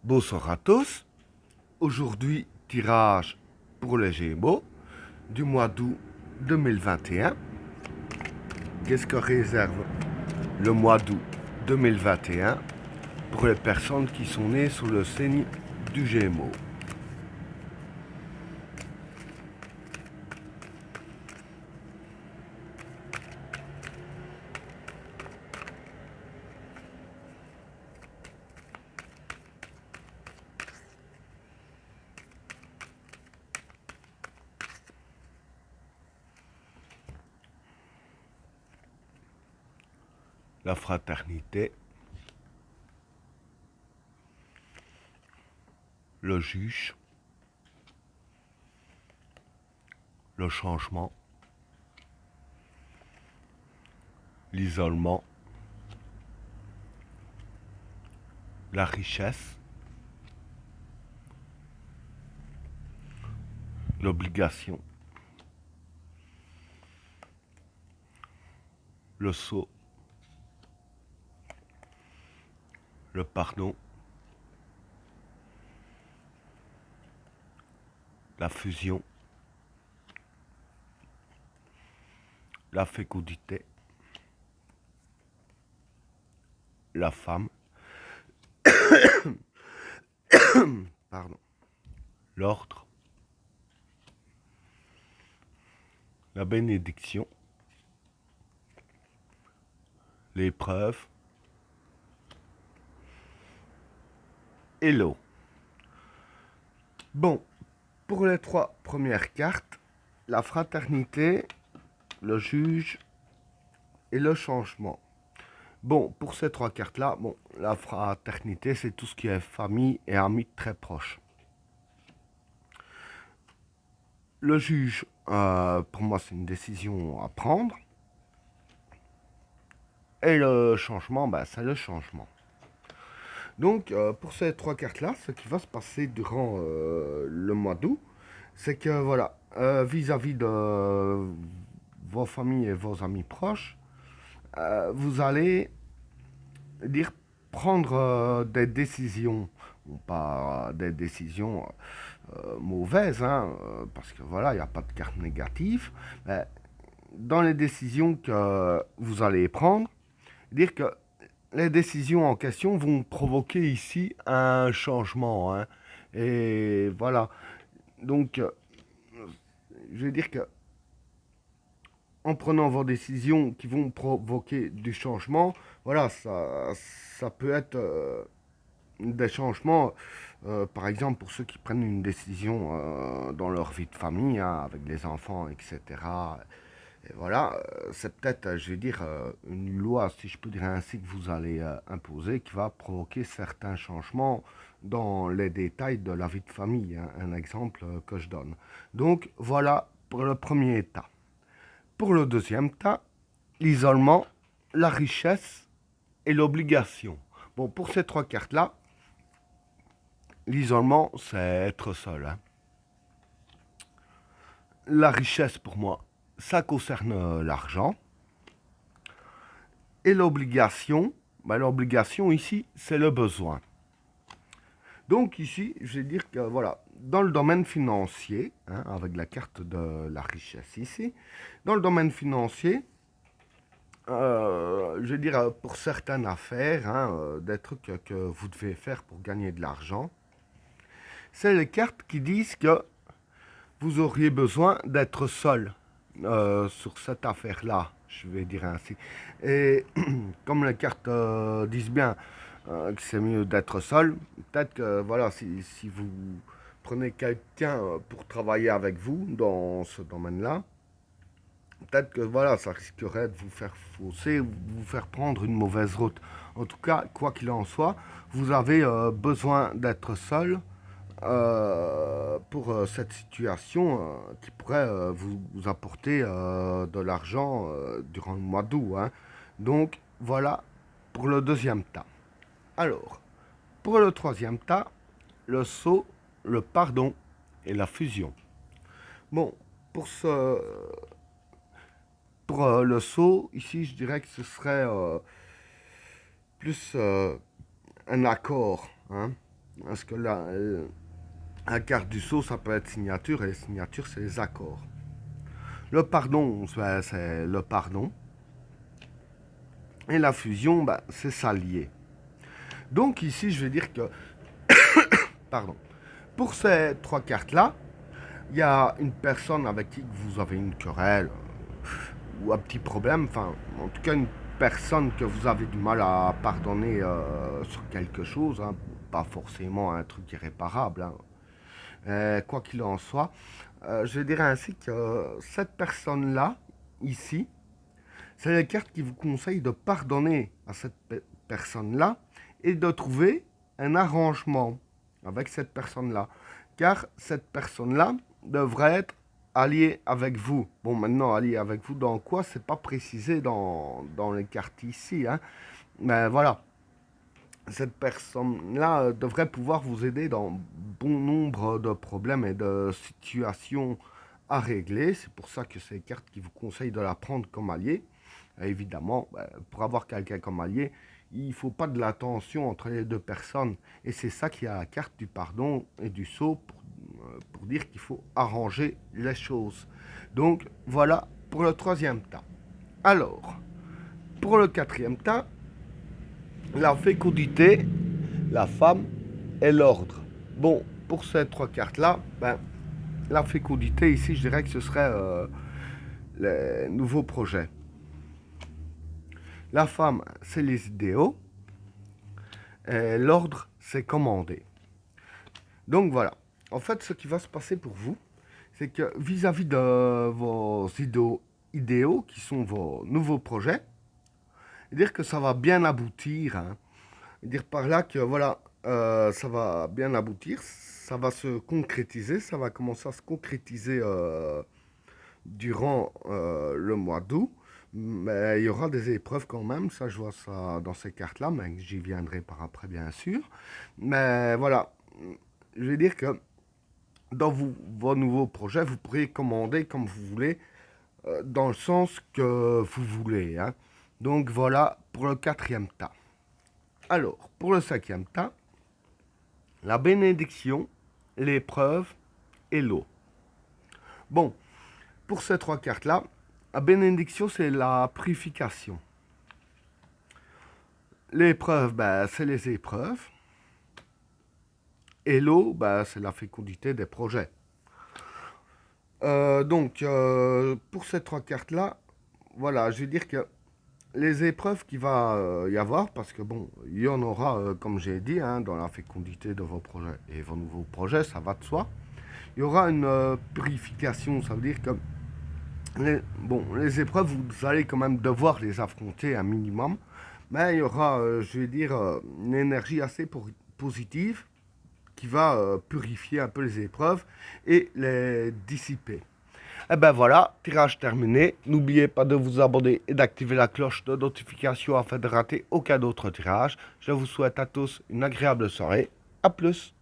Bonsoir à tous. Aujourd'hui, tirage pour les Gémeaux du mois d'août 2021. Qu'est-ce que réserve le mois d'août 2021 pour les personnes qui sont nées sous le signe du Gémeaux? La fraternité, le juge, le changement, l'isolement, la richesse, l'obligation, le sceau, le pardon, la fusion, la fécondité, la femme, pardon, l'ordre, la bénédiction, l'épreuve et l'eau. Bon, pour les trois premières cartes, la fraternité, le juge et le changement. Bon, pour ces trois cartes-là, bon, la fraternité, c'est tout ce qui est famille et amis très proches. Le juge, pour moi, c'est une décision à prendre. Et le changement, bah, c'est le changement. Donc, pour ces trois cartes-là, ce qui va se passer durant le mois d'août, c'est que, voilà, vis-à-vis de vos familles et vos amis proches, vous allez dire prendre des décisions, pas des décisions mauvaises, hein, parce que voilà, il n'y a pas de carte négative, mais dans les décisions que vous allez prendre, dire que les décisions en question vont provoquer ici un changement, hein, et voilà. Donc, je veux dire que en prenant vos décisions qui vont provoquer du changement, voilà, ça peut être des changements, par exemple pour ceux qui prennent une décision dans leur vie de famille, hein, avec les enfants, etc. Et voilà, c'est peut-être, je vais dire, une loi, si je peux dire ainsi, que vous allez imposer, qui va provoquer certains changements dans les détails de la vie de famille, hein, un exemple que je donne. Donc voilà pour le premier état. Pour le deuxième tas, l'isolement, la richesse et l'obligation. Bon, pour ces trois cartes-là, l'isolement, c'est être seul, hein. La richesse, pour moi, ça concerne l'argent. Et l'obligation, bah, l'obligation ici, c'est le besoin. Donc ici, je vais dire que voilà, dans le domaine financier, hein, avec la carte de la richesse ici, dans le domaine financier, je veux dire, pour certaines affaires, hein, des trucs que vous devez faire pour gagner de l'argent, c'est les cartes qui disent que vous auriez besoin d'être seul sur cette affaire-là, je vais dire ainsi. Et comme les cartes disent bien que c'est mieux d'être seul, peut-être que voilà, si vous prenez quelqu'un pour travailler avec vous dans ce domaine-là, peut-être que voilà, ça risquerait de vous faire fausser ou vous faire prendre une mauvaise route. En tout cas, quoi qu'il en soit, vous avez besoin d'être seul pour cette situation qui pourrait vous apporter de l'argent durant le mois d'août, hein. Donc voilà pour le deuxième tas. Alors, pour le troisième tas, le sceau, le pardon et la fusion. Bon, pour ce, pour le sceau, ici, je dirais que ce serait plus un accord, hein, Parce que la carte du sceau, ça peut être signature, et les signatures, c'est les accords. Le pardon, c'est le pardon. Et la fusion, c'est s'allier. Donc ici, je vais dire que, pardon, pour ces trois cartes-là, il y a une personne avec qui vous avez une querelle ou un petit problème, enfin, en tout cas une personne que vous avez du mal à pardonner sur quelque chose, hein, pas forcément un truc irréparable, hein. Quoi qu'il en soit, je dirais ainsi que cette personne-là, ici, c'est les cartes qui vous conseillent de pardonner à cette personne-là et de trouver un arrangement avec cette personne-là. Car cette personne-là devrait être alliée avec vous. Bon, maintenant, alliée avec vous dans quoi? C'est pas précisé dans les cartes ici, hein. Mais voilà, cette personne-là devrait pouvoir vous aider dans bon nombre de problèmes et de situations à régler. C'est pour ça que c'est les cartes qui vous conseillent de la prendre comme allié. Et évidemment, pour avoir quelqu'un comme allié, il ne faut pas de la tension entre les deux personnes. Et c'est ça qui a la carte du pardon et du sceau pour dire qu'il faut arranger les choses. Donc voilà pour le troisième tas. Alors, pour le quatrième tas, la fécondité, la femme et l'ordre. Bon, pour ces trois cartes-là, la fécondité ici, je dirais que ce serait les nouveaux projets. La femme, c'est les idéaux. Et l'ordre, c'est commander. Donc voilà. En fait, ce qui va se passer pour vous, c'est que vis-à-vis de vos idéaux, qui sont vos nouveaux projets, dire que ça va bien aboutir, hein. Dire par là que voilà, ça va bien aboutir, ça va se concrétiser, ça va commencer à se concrétiser durant le mois d'août. Mais il y aura des épreuves quand même, ça je vois ça dans ces cartes-là, mais j'y viendrai par après bien sûr. Mais voilà, je vais dire que dans vos nouveaux projets, vous pourrez commander comme vous voulez, dans le sens que vous voulez, hein. Donc voilà pour le quatrième tas. Alors, pour le cinquième tas, la bénédiction, l'épreuve et l'eau. Bon, pour ces trois cartes-là, la bénédiction, c'est la purification. L'épreuve, c'est les épreuves. Et l'eau, c'est la fécondité des projets. Donc, pour ces trois cartes-là, voilà, je vais dire que les épreuves qu'il va y avoir, parce que bon, il y en aura, comme j'ai dit, hein, dans la fécondité de vos projets et vos nouveaux projets, ça va de soi. Il y aura une purification, ça veut dire que les épreuves, vous allez quand même devoir les affronter un minimum, mais il y aura, je vais dire, une énergie assez positive qui va purifier un peu les épreuves et les dissiper. Et ben voilà, tirage terminé. N'oubliez pas de vous abonner et d'activer la cloche de notification afin de rater aucun autre tirage. Je vous souhaite à tous une agréable soirée. A plus.